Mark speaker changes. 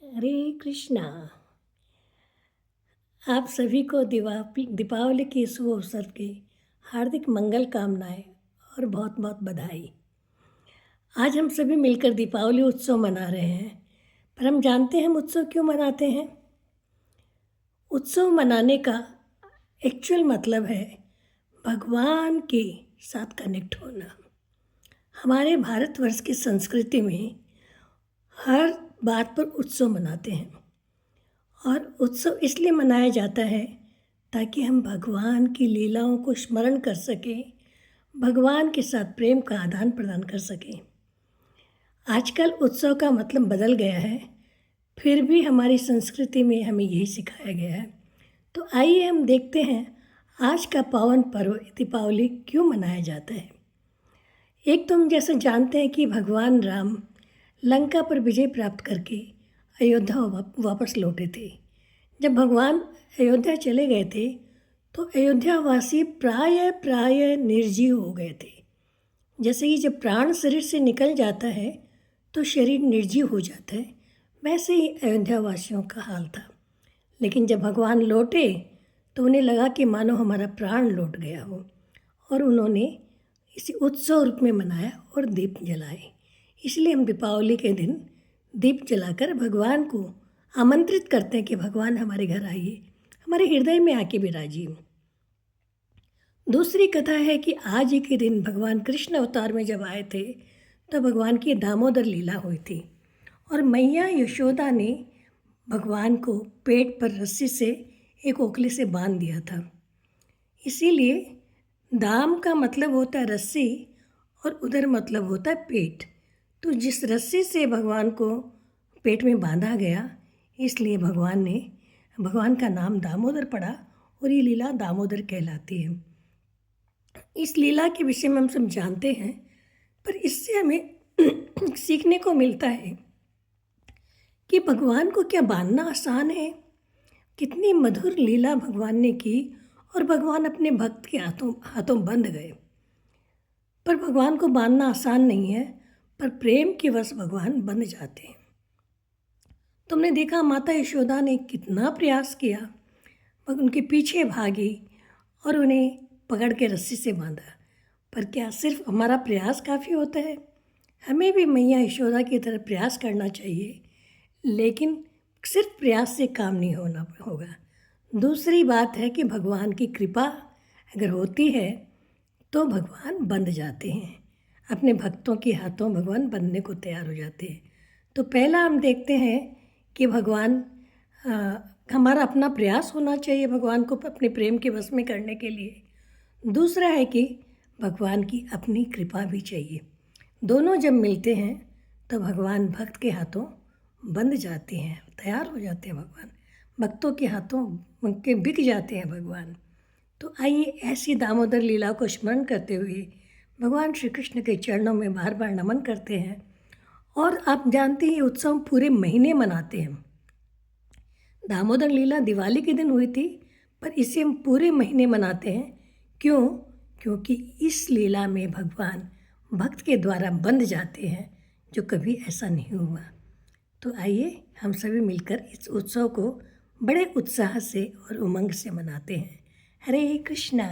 Speaker 1: हरे कृष्णा। आप सभी को दीपावली की शुभ अवसर की हार्दिक मंगल कामनाएं और बहुत बहुत बधाई। आज हम सभी मिलकर दीपावली उत्सव मना रहे हैं, पर हम जानते हैं हम उत्सव क्यों मनाते हैं। उत्सव मनाने का एक्चुअल मतलब है भगवान के साथ कनेक्ट होना। हमारे भारतवर्ष की संस्कृति में हर बात पर उत्सव मनाते हैं और उत्सव इसलिए मनाया जाता है ताकि हम भगवान की लीलाओं को स्मरण कर सकें, भगवान के साथ प्रेम का आदान प्रदान कर सकें। आजकल उत्सव का मतलब बदल गया है, फिर भी हमारी संस्कृति में हमें यही सिखाया गया है। तो आइए हम देखते हैं आज का पावन पर्व दीपावली क्यों मनाया जाता है। एक तो हम जैसे जानते हैं कि भगवान राम लंका पर विजय प्राप्त करके अयोध्या वापस लौटे थे। जब भगवान अयोध्या चले गए थे तो अयोध्यावासी प्राय निर्जीव हो गए थे। जैसे कि जब प्राण शरीर से निकल जाता है तो शरीर निर्जीव हो जाता है, वैसे ही अयोध्यावासियों का हाल था। लेकिन जब भगवान लौटे तो उन्हें लगा कि मानो हमारा प्राण लौट गया हो, और उन्होंने इसे उत्सव रूप में मनाया और दीप जलाए। इसलिए हम दीपावली के दिन दीप जलाकर भगवान को आमंत्रित करते हैं कि भगवान हमारे घर आइए, हमारे हृदय में आके विराजिए। दूसरी कथा है कि आज ही के दिन भगवान कृष्ण अवतार में जब आए थे तो भगवान की दामोदर लीला हुई थी और मैया यशोदा ने भगवान को पेट पर रस्सी से एक ओखली से बांध दिया था। इसीलिए दाम का मतलब होता है रस्सी और उधर मतलब होता है पेट। तो जिस रस्सी से भगवान को पेट में बांधा गया, इसलिए भगवान का नाम दामोदर पड़ा और ये लीला दामोदर कहलाती है। इस लीला के विषय में हम सब जानते हैं, पर इससे हमें सीखने को मिलता है कि भगवान को क्या बांधना आसान है। कितनी मधुर लीला भगवान ने की और भगवान अपने भक्त के हाथों बंध गए। पर भगवान को बांधना आसान नहीं है, पर प्रेम के वश भगवान बंध जाते हैं। तुमने देखा माता यशोदा ने कितना प्रयास किया, वह उनके पीछे भागी और उन्हें पकड़ के रस्सी से बांधा। पर क्या सिर्फ हमारा प्रयास काफ़ी होता है? हमें भी मैया यशोदा की तरह प्रयास करना चाहिए, लेकिन सिर्फ प्रयास से काम नहीं होगा। दूसरी बात है कि भगवान की कृपा अगर होती है तो भगवान बंध जाते हैं, अपने भक्तों के हाथों भगवान बनने को तैयार हो जाते हैं। तो पहला हम देखते हैं कि हमारा अपना प्रयास होना चाहिए भगवान को अपने प्रेम के वश में करने के लिए। दूसरा है कि भगवान की अपनी कृपा भी चाहिए। दोनों जब मिलते हैं तो भगवान भक्त के हाथों बंध जाते हैं, तैयार हो जाते हैं। भगवान भक्तों के हाथों उनके बिक जाते हैं भगवान। तो आइए ऐसी दामोदर लीला को स्मरण करते हुए भगवान श्री कृष्ण के चरणों में बार बार नमन करते हैं। और आप जानते हैं उत्सव पूरे महीने मनाते हैं। दामोदर लीला दिवाली के दिन हुई थी, पर इसे हम पूरे महीने मनाते हैं। क्यों? क्योंकि इस लीला में भगवान भक्त के द्वारा बंध जाते हैं, जो कभी ऐसा नहीं हुआ। तो आइए हम सभी मिलकर इस उत्सव को बड़े उत्साह से और उमंग से मनाते हैं। हरे कृष्णा।